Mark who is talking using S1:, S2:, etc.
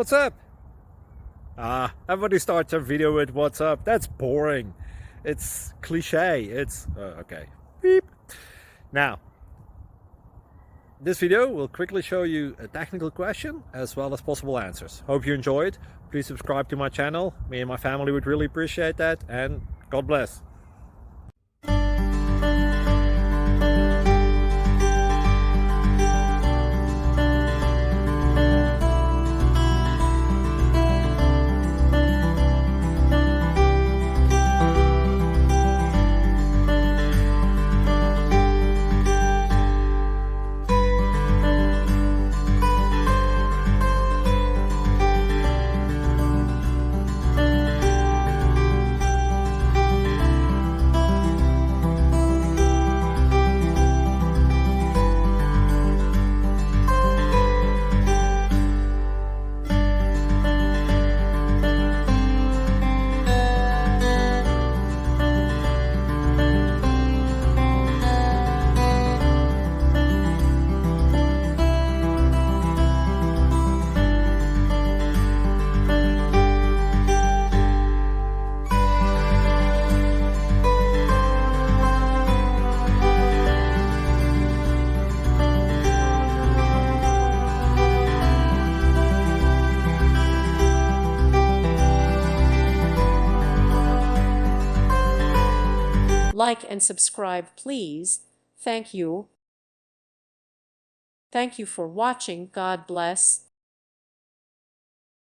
S1: What's up? Everybody starts a video with what's up. That's boring. It's cliche. It's okay. Beep. Now, this video will quickly show you a technical question as well as possible answers. Hope you enjoyed. Please subscribe to my channel. Me and my family would really appreciate that, and God bless.
S2: Like and subscribe, please. Thank you. Thank you for watching. God bless.